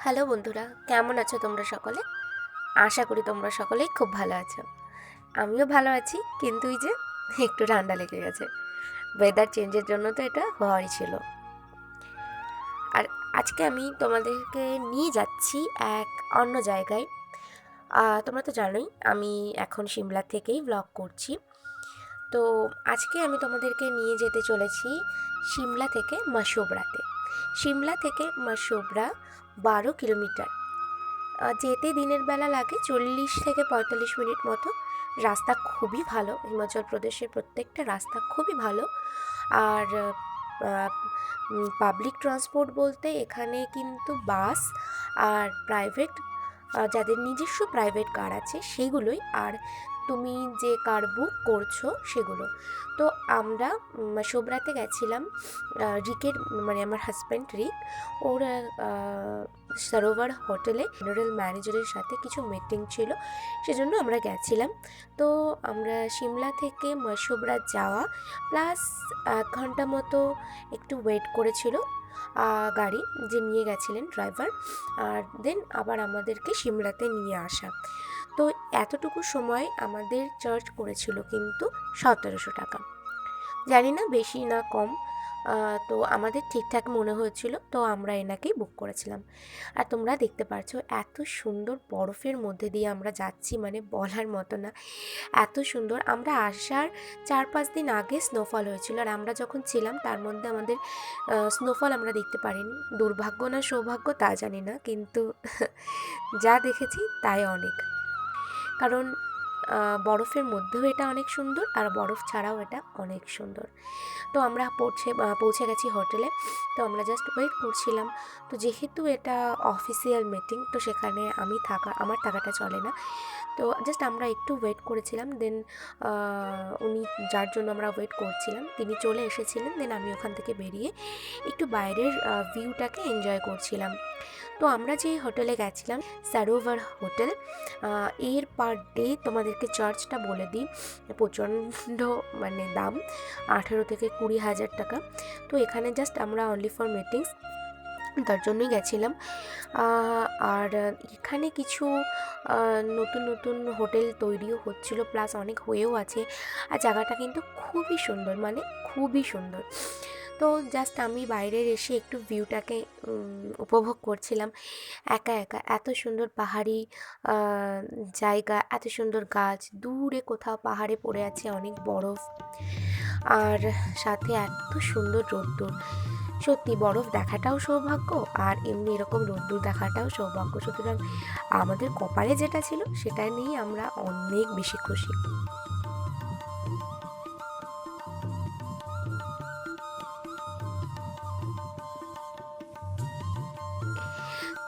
Hello বন্ধুরা, কেমন আছো তোমরা সকলে? আশা করি তোমরা সকলেই খুব ভালো আছো। আমিও ভালো আছি, কিন্তু এই যে একটু ঠান্ডা লেগে গেছে। ওয়েদার চেঞ্জের জন্য তো এটা হওয়ারই ছিল। আর আজকে আমি তোমাদেরকে নিয়ে যাচ্ছি এক অন্য জায়গায়। তোমরা তো জানোই আমি এখন সিমলা থেকেই ব্লগ করছি। তো আজকে আমি তোমাদেরকে নিয়ে যেতে চলেছি সিমলা থেকে মাসোবরাতে। সিমলা থেকে মাসোবরা 12 কিলোমিটার। যেতে দিনের বেলা লাগে 40 থেকে 45 মিনিট মতো। রাস্তা খুবই ভালো, হিমাচল প্রদেশের প্রত্যেকটা রাস্তা খুবই ভালো। আর পাবলিক ট্রান্সপোর্ট বলতে এখানে কিন্তু বাস আর প্রাইভেট, যাদের নিজস্ব প্রাইভেট কার আছে সেগুলোই, আর তুমি যে কার বুক করছো সেগুলো। তো আমরা মাসোবরাতে গেছিলাম রিকের, মানে আমার হাজব্যান্ড রিক, ওর সরোবর হোটেলে জেনারেল ম্যানেজারের সাথে কিছু মিটিং ছিল, সেজন্য আমরা গেছিলাম। তো আমরা সিমলা থেকে মাসোবরা যাওয়া প্লাস 1 ঘন্টা মতো একটু ওয়েট করেছিল গাড়ি, যে নিয়ে গেছিলেন ড্রাইভার, আর দেন আবার আমাদেরকে সিমলাতে নিয়ে আসা। তো এতটুকু সময় আমাদের চার্জ করেছিল কিন্তু 1700 টাকা। জানি না বেশি না কম, তো আমাদের ঠিকঠাক মনে হয়েছিল, তো আমরা এনাকেই বুক করেছিলাম। আর তোমরা দেখতে পাচ্ছ এত সুন্দর বরফের মধ্যে দিয়ে আমরা যাচ্ছি, মানে বলার মতো না, এত সুন্দর। আমরা আসার 4-5 দিন আগে স্নোফল হয়েছিল, আর আমরা যখন ছিলাম তার মধ্যে আমাদের স্নোফল আমরা দেখতে পারিনি। দুর্ভাগ্য না সৌভাগ্য তা জানি না, কিন্তু যা দেখেছি তাই অনেক। কারণ বরফের মধ্যেও এটা অনেক সুন্দর, আর বরফ ছাড়াও এটা অনেক সুন্দর। তো আমরা পৌঁছে গেছি হোটেলে। তো আমরা জাস্ট ওয়েট করছিলাম। তো যেহেতু এটা অফিসিয়াল মিটিং, তো সেখানে আমার থাকাটা চলে না। তো জাস্ট আমরা একটু ওয়েট করেছিলাম। দেন উনি, যার জন্য আমরা ওয়েট করছিলাম, তিনি চলে এসেছিলেন। দেন আমি ওখান থেকে বেরিয়ে একটু বাইরের ভিউটাকে এনজয় করছিলাম। তো আমরা যে হোটেলে গেছিলাম, সরোবর হোটেল, এর পার ডে তোমাদেরকে চার্জটা বলে দিই, প্রচণ্ড মানে দাম, 18 থেকে 20 হাজার টাকা। তো এখানে জাস্ট আমরা অনলি ফর মিটিংস, তার জন্যই গেছিলাম। আর এখানে কিছু নতুন নতুন হোটেল তৈরিও হচ্ছিল, প্লাস অনেক হয়েও আছে। আর জায়গাটা কিন্তু খুবই সুন্দর, মানে খুবই সুন্দর। তো জাস্ট আমি বাইরের এসে একটু ভিউটাকে উপভোগ করছিলাম একা একা। এত সুন্দর পাহাড়ি জায়গা, এত সুন্দর গাছ, দূরে কোথাও পাহাড়ে পড়ে আছে অনেক বরফ, আর সাথে এত সুন্দর রোদ্দুর। সত্যি বরফ দেখাটাও সৌভাগ্য, আর এমনি এরকম রোদ্দুর দেখাটাও সৌভাগ্য। সুতরাং আমাদের কপালে যেটা ছিল সেটা নিয়েই আমরা অনেক বেশি খুশি।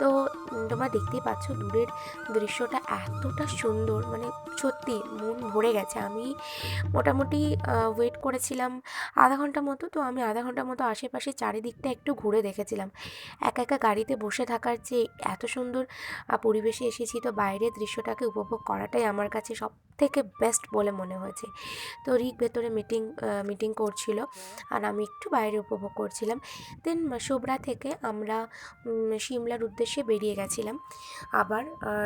তো তোমরা দেখতেই পাচ্ছ দূরের দৃশ্যটা এতটা সুন্দর, মানে সত্যি মন ভরে গেছে। আমি মোটামুটি ওয়েট করেছিলাম আধা ঘন্টা মতো। তো আমি আধা ঘন্টা মতো আশেপাশে চারিদিকটা একটু ঘুরে দেখেছিলাম। একা একা গাড়িতে বসে থাকার চেয়ে এত সুন্দর পরিবেশে এসেছি, তো বাইরের দৃশ্যটাকে উপভোগ করাটাই আমার কাছে সব থেকে বেস্ট বলে মনে হয়েছে। তো রিক ভেতরে মিটিং করছিল, আর আমি একটু বাইরে উপভোগ করছিলাম। দেন মাসোবরা থেকে আমরা সিমলার উদ্দেশ্যে বেরিয়ে গেছিলাম, আবার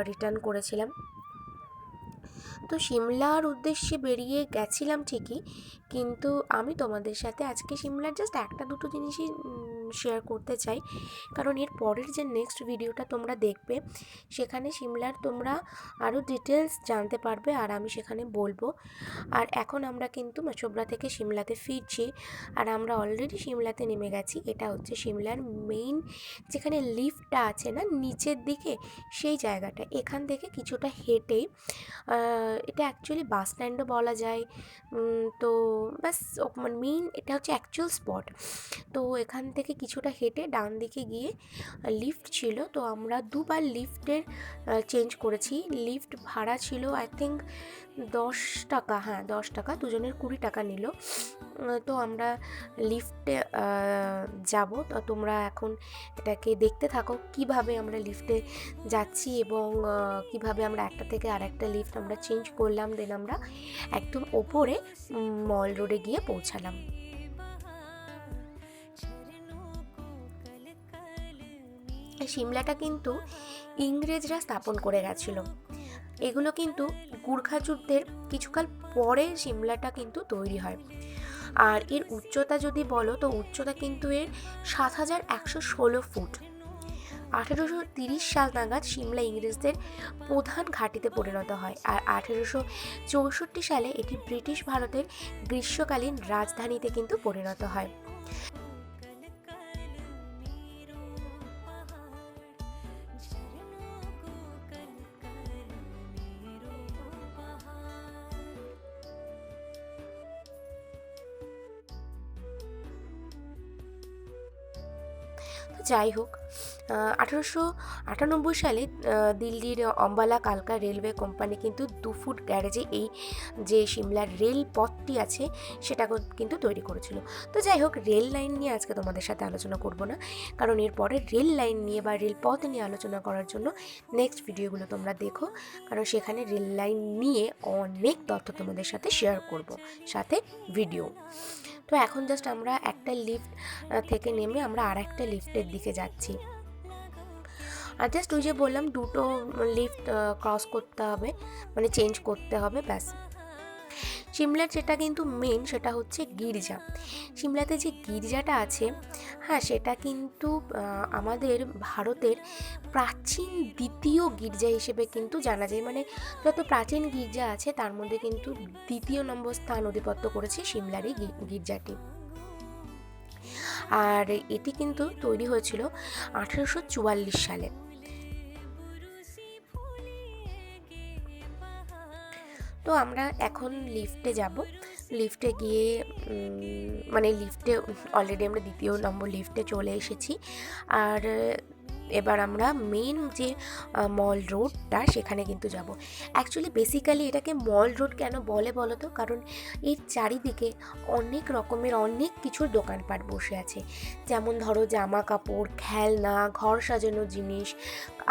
রিটার্ন করেছিলাম। তো সিমলার উদ্দেশ্যে বেরিয়ে গেছিলাম ঠিকই, কিন্তু আমি তোমাদের সাথে আজকে সিমলার জাস্ট একটা দুটো জিনিসই শেয়ার করতে চাই। কারণ এর পরের যে নেক্সট ভিডিওটা তোমরা দেখবে, সেখানে সিমলার তোমরা আরও ডিটেলস জানতে পারবে, আর আমি সেখানে বলবো। আর এখন আমরা কিন্তু মাসোবরা থেকে সিমলাতে ফিরছি, আর আমরা অলরেডি সিমলাতে নেমে গেছি। এটা হচ্ছে সিমলার মেইন, যেখানে লিফটটা আছে না নিচের দিকে, সেই জায়গাটা। এখান থেকে কিছুটা হেঁটেই, এটা অ্যাকচুয়ালি বাস স্ট্যান্ডও বলা যায়। তো ব্যাস, মানে মেইন এটা হচ্ছে অ্যাকচুয়াল স্পট। তো এখান থেকে কিছুটা হেঁটে ডান দিকে গিয়ে লিফট ছিল। তো আমরা দুবার লিফটের চেঞ্জ করেছি। লিফট ভাড়া ছিল আই থিঙ্ক 10 টাকা, হ্যাঁ 10 টাকা, দুজনের 20 টাকা নিল। তো আমরা লিফটে যাব। তো তোমরা এখন এটাকে দেখতে থাকো কিভাবে আমরা লিফটে যাচ্ছি, এবং কিভাবে আমরা একটা থেকে আর একটা লিফট আমরা চেঞ্জ করলাম। দেন আমরা একদম ওপরে মল রোডে গিয়ে পৌঁছালাম। সিমলাটা কিন্তু ইংরেজরা স্থাপন করে গেছিলো। এগুলো কিন্তু গুর্খা যুদ্ধের কিছুকাল পরে সিমলাটা কিন্তু তৈরি হয়। আর এর উচ্চতা যদি বলো তো উচ্চতা কিন্তু এর ৭,১১৬ ফুট। ১৮৩০ সাল নাগাদ সিমলা ইংরেজদের প্রধান ঘাঁটিতে পরিণত হয়, আর ১৮৬৪ সালে এটি ব্রিটিশ ভারতের গ্রীষ্মকালীন রাজধানীতে কিন্তু পরিণত হয়। যাই হোক, ১৮৯৮ সালে দিল্লির অম্বালা কালকা রেলওয়ে কোম্পানি কিন্তু ২ ফুট গ্যারেজে এই যে সিমলার রেল পথটি আছে সেটা কিন্তু তৈরি করেছিল। তো যাই হোক, রেল লাইন নিয়ে আজকে তোমাদের সাথে আলোচনা করব না, কারণ এরপরে রেল লাইন নিয়ে বা রেলপথ নিয়ে আলোচনা করার জন্য নেক্সট ভিডিওগুলো তোমরা দেখো, কারণ সেখানে রেল লাইন নিয়ে অনেক তথ্য তোমাদের সাথে শেয়ার করব, সাথে ভিডিও। তো এখন জাস্ট আমরা একটা লিফট থেকে নেমে আমরা আর একটা লিফটের দিকে যাচ্ছি। আর জাস্ট ওই যে বললাম, দুটো লিফট ক্রস করতে হবে, মানে চেঞ্জ করতে হবে, ব্যাস। সিমলার যেটা কিন্তু মেন সেটা হচ্ছে গির্জা। সিমলাতে যে গির্জাটা আছে, হ্যাঁ, সেটা কিন্তু আমাদের ভারতের প্রাচীন দ্বিতীয় গির্জা হিসেবে কিন্তু জানা যায়। মানে যত প্রাচীন গির্জা আছে তার মধ্যে কিন্তু দ্বিতীয় নম্বর স্থান অধিপত্য করেছে সিমলার এই গির্জাটি। আর এটি কিন্তু তৈরি হয়েছিল ১৮৪৪ সালে। তো আমরা এখন লিফটে যাব। লিফটে গিয়ে মানে লিফটে অলরেডি আমরা দ্বিতীয় নম্বর লিফটে চলে এসেছি। আর এবার আমরা মেন যে মল রোডটা সেখানে কিন্তু যাব। অ্যাকচুয়ালি বেসিক্যালি এটাকে মল রোড কেন বলে বলো তো? কারণ এর চারিদিকে অনেক রকমের অনেক কিছুর দোকানপাট বসে আছে। যেমন ধরো জামা কাপড়, খেলনা, ঘর সাজানোর জিনিস,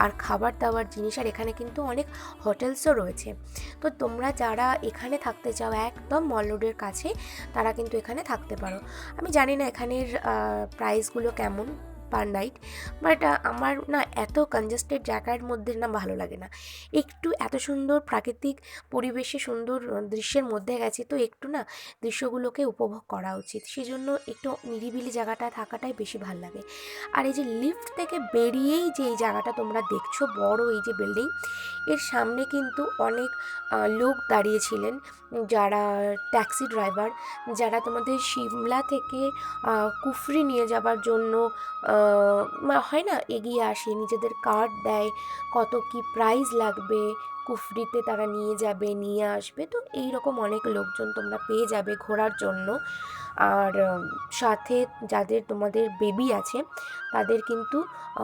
আর খাবার দাবার জিনিস। আর এখানে কিন্তু অনেক হোটেলসও রয়েছে। তো তোমরা যারা এখানে থাকতে চাও একদম মল রোডের কাছে, তারা কিন্তু এখানে থাকতে পারো। আমি জানি না এখানের প্রাইসগুলো কেমন পার নাইট, বাট আমার না এত কনজেস্টেড জায়গার মধ্যে না ভালো লাগে না। একটু এত সুন্দর প্রাকৃতিক পরিবেশে সুন্দর দৃশ্যের মধ্যে গেছি, তো একটু না দৃশ্যগুলোকে উপভোগ করা উচিত। সেজন্য একটু নিরিবিলি জায়গাটা থাকাটাই বেশি ভালো লাগে। আর এই যে লিফট থেকে বেরিয়েই যে এই জায়গাটা তোমরা দেখছো, বড় এই যে বিল্ডিং, এর সামনে কিন্তু অনেক লোক দাঁড়িয়েছিলেন, যারা ট্যাক্সি ড্রাইভার, যারা তোমাদের সিমলা থেকে কুফরি নিয়ে যাবার জন্য হয় না, এগিয়ে আসে, নিজেদের কার্ড দেয়, কত কি প্রাইস লাগবে কুফরিতে তারা নিয়ে যাবে নিয়ে আসবে। তো এই রকম অনেক লোকজন তোমরা পেয়ে যাবে ঘোরার জন্য। আর সাথে যাদের তোমাদের বেবি আছে তাদের কিন্তু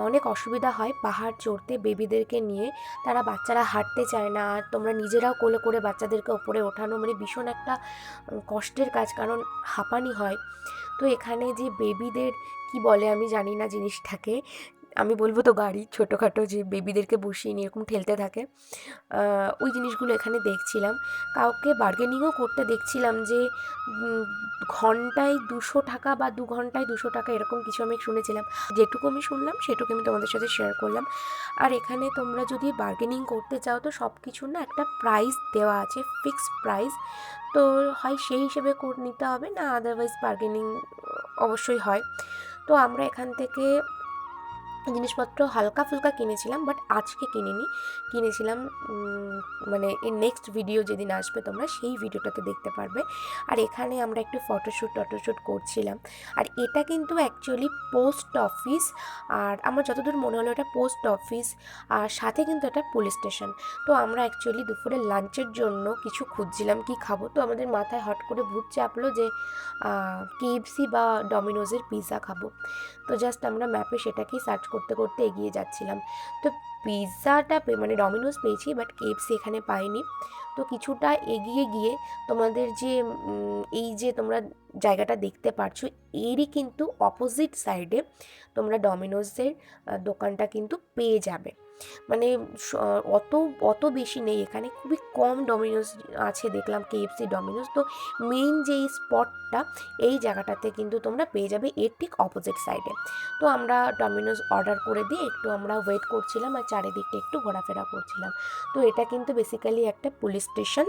অনেক অসুবিধা হয় পাহাড় চড়তে বেবিদেরকে নিয়ে। তারা বাচ্চারা হাঁটতে চায় না, আর তোমরা নিজেরাও কোলে করে বাচ্চাদেরকে ওপরে ওঠানো মানে ভীষণ একটা কষ্টের কাজ, কারণ হাঁপানি হয়। তো এখানে যে বেবিদের কি বলে আমি জানি না জিনিসটাকে, আমি বলবো তো গাড়ি, ছোটোখাটো যে বেবিদেরকে বসিয়ে নিয়ে এরকম ঠেলতে থাকে, ওই জিনিসগুলো এখানে দেখছিলাম। কাউকে বার্গেনিংও করতে দেখছিলাম যে ঘন্টায় ২০০ টাকা বা ২ ঘন্টায় ২০০ টাকা, এরকম কিছু আমি শুনেছিলাম। যেটুকু আমি শুনলাম সেটুকু আমি তোমাদের সাথে শেয়ার করলাম। আর এখানে তোমরা যদি বার্গেনিং করতে চাও তো সব কিছুর না একটা প্রাইস দেওয়া আছে, ফিক্সড প্রাইস। তো হয় সেই হিসেবে নিতে হবে, না আদারওয়াইজ বার্গেনিং অবশ্যই হয়। তো আমরা এখান থেকে জিনিসপত্র হালকা ফুলকা কিনেছিলাম, বাট আজকে কিনিনি, কিনেছিলাম মানে এই নেক্সট ভিডিও যেদিন আসবে তোমরা সেই ভিডিওটাতে দেখতে পারবে। আর এখানে আমরা একটু ফটোশ্যুট করছিলাম। আর এটা কিন্তু অ্যাকচুয়ালি পোস্ট অফিস, আর আমার যতদূর মনে হলো এটা পোস্ট অফিস, আর সাথে কিন্তু এটা পুলিশ স্টেশন। তো আমরা অ্যাকচুয়ালি দুপুরে লাঞ্চের জন্য কিছু খুঁজছিলাম কি খাবো, তো আমাদের মাথায় হট করে ভূত চাপলো যে কেএফসি বা ডমিনোজের পিৎজা খাবো। তো জাস্ট আমরা ম্যাপে সেটাকেই সার্চ করতে করতে এগিয়ে যাচ্ছিলাম। তো পিৎজাটা মানে ডমিনোজ পেয়েছি, বাট কেএফসি এখানে পাইনি। তো কিছুটা এগিয়ে গিয়ে তোমাদের যে এই যে তোমরা জায়গাটা দেখতে পারছো, এরই কিন্তু অপোজিট সাইডে তোমরা ডমিনোজের দোকানটা কিন্তু পেয়ে যাবে। মানে অত অত বেশি নেই এখানে, খুবই কম ডমিনোজ আছে দেখলাম, কেএফসি, ডমিনোজ। তো মেইন যেই স্পটটা, এই জায়গাটাতে কিন্তু তোমরা পেয়ে যাবে এর ঠিক অপোজিট সাইডে। তো আমরা ডমিনোজ অর্ডার করে দিয়ে একটু আমরা ওয়েট করছিলাম আর চারিদিকটা একটু ঘোরাফেরা করছিলাম। তো এটা কিন্তু বেসিক্যালি একটা পুলিশ স্টেশন,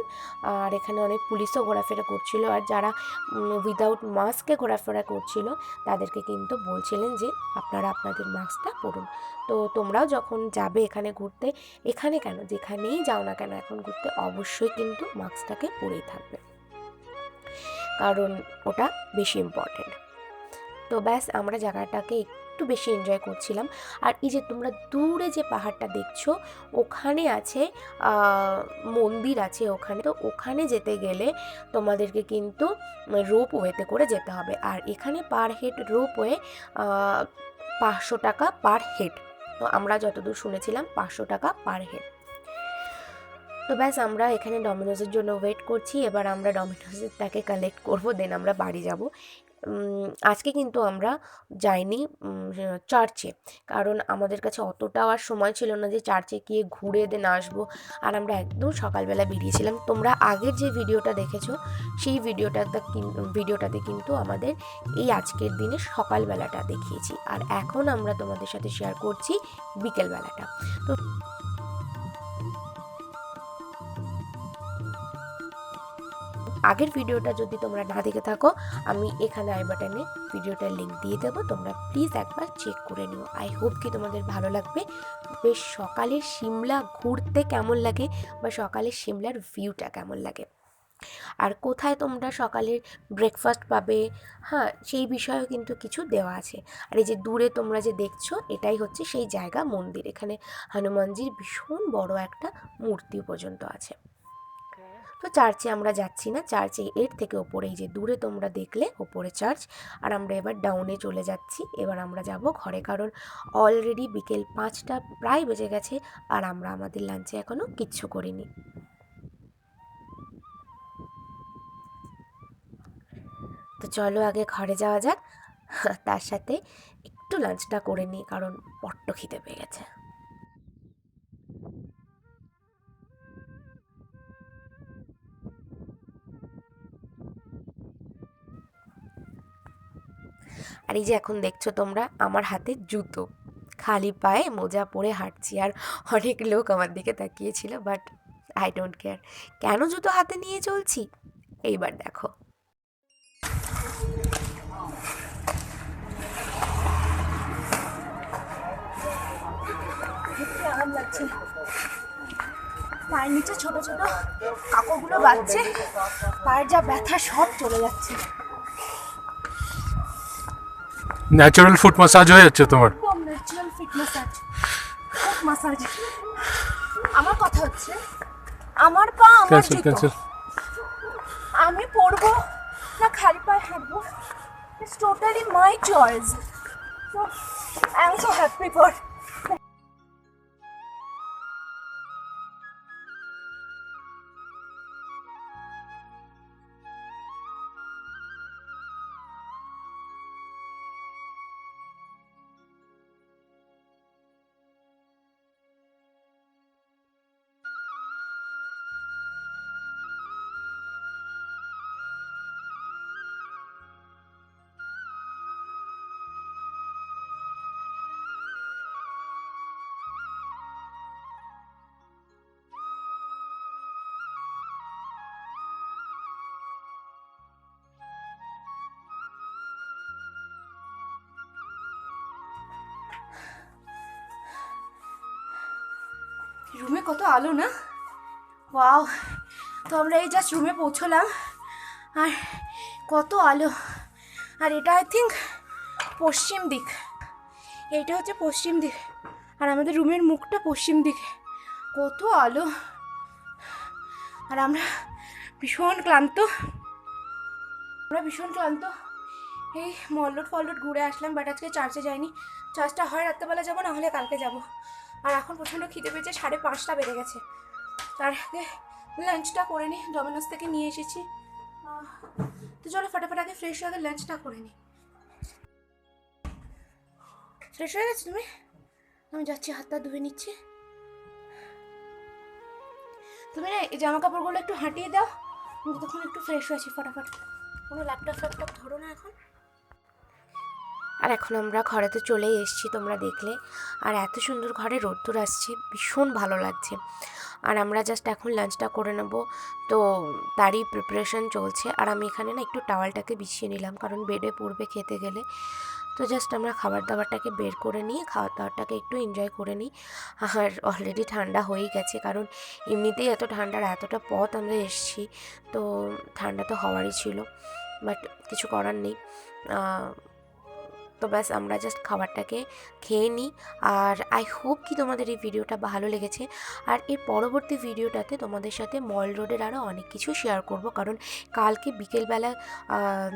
আর এখানে অনেক পুলিশও ঘোরাফেরা করছিল, আর যারা উইদাউট মাস্কে ঘোরাফেরা করছিল তাদেরকে কিন্তু বলছিলেন যে আপনারা আপনাদের মাস্কটা পরুন। তো তোমরাও যখন যাবে এখানে ঘুরতে, এখানে কেন, যেখানেই যাও না কেন এখন ঘুরতে, অবশ্যই কিন্তু মাস্কটাকে পরেই থাকবে, কারণ ওটা বেশি ইম্পর্টেন্ট। তো ব্যাস আমরা জায়গাটাকে একটু বেশি এনজয় করছিলাম। আর এই যে তোমরা দূরে যে পাহাড়টা দেখছো, ওখানে আছে মন্দির আছে ওখানে। তো ওখানে যেতে গেলে তোমাদেরকে কিন্তু রোপওয়েতে করে যেতে হবে, আর এখানে পার হেড রোপওয়ে 500 টাকা পার হেড। তো আমরা যতদূর শুনেছিলাম 500 টাকা পার হেড। তো ব্যাস আমরা এখানে ডমিনোজের জন্য ওয়েট করছি, এবার আমরা ডমিনোজেরটাকে কালেক্ট করবো, দেন আমরা বাড়ি যাব। আজকে কিন্তু আমরা যাইনি চার্চে, কারণ আমাদের কাছে অতটাও আর সময় ছিল না যে চার্চে গিয়ে ঘুরে দেন আসবো, আর আমরা একদম সকালবেলা বেরিয়েছিলাম। তোমরা আগের যে ভিডিওটা দেখেছো সেই ভিডিওটাতে কিন্তু আমাদের এই আজকের দিনে সকালবেলাটা দেখিয়েছি, আর এখন আমরা তোমাদের সাথে শেয়ার করছি বিকেলবেলাটা। তো আগের ভিডিওটা যদি তোমরা না দেখে থাকো, আমি এখানে আই বাটনে ভিডিওটার লিঙ্ক দিয়ে দেবো, তোমরা প্লিজ একবার চেক করে নিও। আই হোপ কি তোমাদের ভালো লাগবে। বেশ সকালে সিমলা ঘুরতে কেমন লাগে, বা সকালে সিমলার ভিউটা কেমন লাগে, আর কোথায় তোমরা সকালের ব্রেকফাস্ট পাবে, হ্যাঁ সেই বিষয়েও কিন্তু কিছু দেওয়া আছে। আর এই যে দূরে তোমরা যে দেখছো, এটাই হচ্ছে সেই জায়গা, মন্দির। এখানে হনুমানজির ভীষণ বড় একটা মূর্তি পর্যন্ত আছে। তো চার্চে আমরা যাচ্ছি না, চার্চে এর থেকে ওপরে, এই যে দূরে তোমরা দেখলে ওপরে চার্চ, আর আমরা এবার ডাউনে চলে যাচ্ছি। এবার আমরা যাব ঘরে, কারণ অলরেডি বিকেল 5টা প্রায় বেজে গেছে, আর আমরা আমাদের লাঞ্চে এখনও কিচ্ছু করিনি। তো চলো আগে ঘরে যাওয়া যাক, তার সাথে একটু লাঞ্চটা করে নিই, কারণ বড্ড খিদে পেয়ে গেছে। আর এই যে এখন দেখছো তোমরা আমার হাতে জুতো, খালি পায়ে মোজা পরে হাঁটছি, আর অনেক লোক আমার দিকে তাকিয়েছিল, বাট আই ডোন্ট কেয়ার। কেন জুতো হাতে নিয়ে চলছি এইবার দেখো। আরাম লাগছে, পায়ের নিচে ছোট ছোট কাকড়গুলো বাজছে, পায়ের যা ব্যথা সব চলে যাচ্ছে। ন্যাচারাল ফুট মাসাজ হয়ে যাচ্ছে তোমার। একদম natural fit massage, foot massage. আমার কথা হচ্ছে, আমার পা আমার ক্যান্সেল জুতো, ক্যান্সেল। আমি পরবো না খালি পায়ে হাঁটবো, it's totally my choice. So I am so happy for. রুমে কত আলো না, ওয়াও। তো আমরা এই জাস্ট রুমে পৌঁছলাম, আর কত আলো। আর এটা আই থিঙ্ক পশ্চিম দিক, এইটা হচ্ছে পশ্চিম দিক, আর আমাদের রুমের মুখটা পশ্চিম দিকে। কত আলো, আর আমরা ভীষণ ক্লান্ত, এই মল্লট ফল্লট ঘুরে আসলাম, বাট আজকে চার্চে যাইনি। চার্চটা হয় রাত্রেবেলা যাবো, না হলে কালকে যাব। আর এখন প্রচণ্ড খিদে পেয়েছে, 5:30 বেজে গেছে। তার আগে লাঞ্চটা করে নিই, ডমিনোস থেকে নিয়ে এসেছি। তো চলো ফটাফট আগে ফ্রেশ হয়ে লাঞ্চটা করে নিই। ফ্রেশ হয়ে গেছে তুমি? আমি যাচ্ছি, হাতটা ধুয়ে নিচ্ছি। তুমি না এই জামা কাপড়গুলো একটু হাঁটিয়ে দাও, আমি তখন একটু ফ্রেশ হয়েছি ফটাফট। কোনো ল্যাপটপ ফ্যাপটপ ধরো না এখন। আর এখন আমরা ঘরেতে চলেই এসেছি, তোমরা দেখলে। আর এত সুন্দর ঘরে রোদ্দুর আসছে, ভীষণ ভালো লাগছে। আর আমরা জাস্ট এখন লাঞ্চটা করে নেব, তো তারই প্রিপারেশন চলছে। আর আমি এখানে না একটু টাওয়ালটাকে বিছিয়ে নিলাম, কারণ বেডে পড়বে খেতে গেলে। তো জাস্ট আমরা খাবার দাবারটাকে বের করে নিয়ে খাবার দাবারটাকে একটু এনজয় করে নিই। আর অলরেডি ঠান্ডা হয়েই গেছে, কারণ এমনিতেই এত ঠান্ডার এতটা পথ আমরা এসেছি, তো ঠান্ডা তো হওয়ারই ছিল, বাট কিছু করার নেই। তো ব্যাস আমরা জাস্ট খাবারটাকে খেয়ে নিই। আর আই হোপ কি তোমাদের এই ভিডিওটা ভালো লেগেছে। আর এর পরবর্তী ভিডিওটাতে তোমাদের সাথে মল রোডের আরও অনেক কিছু শেয়ার করব, কারণ কালকে বিকেলবেলা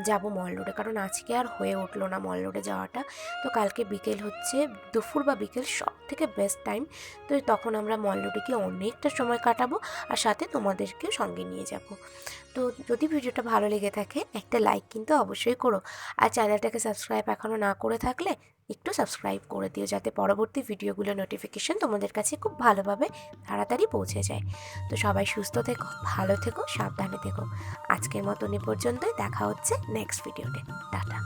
যাব মল রোডে, কারণ আজকে আর হয়ে উঠলো না মল রোডে যাওয়াটা। তো কালকে বিকেল হচ্ছে দুপুর বা বিকেল সব থেকে বেস্ট টাইম। তো তখন আমরা মল রোডে গিয়ে অনেকটা সময় কাটাবো, আর সাথে তোমাদেরকেও সঙ্গে নিয়ে যাব। তো যদি ভিডিওটা ভালো লেগে থাকে একটা লাইক কিন্তু অবশ্যই করো। আর চ্যানেলটাকে সাবস্ক্রাইব এখনও না করে থাকলে একটু সাবস্ক্রাইব করে দিও, যাতে পরবর্তী ভিডিওগুলোর নোটিফিকেশন তোমাদের কাছে খুব ভালোভাবে তাড়াতাড়ি পৌঁছে যায়। তো সবাই সুস্থ থেকো, ভালো থেকো, সাবধানে থেকো। আজকের মতন এ পর্যন্তই, দেখা হচ্ছে নেক্সট ভিডিওতে। টাটা।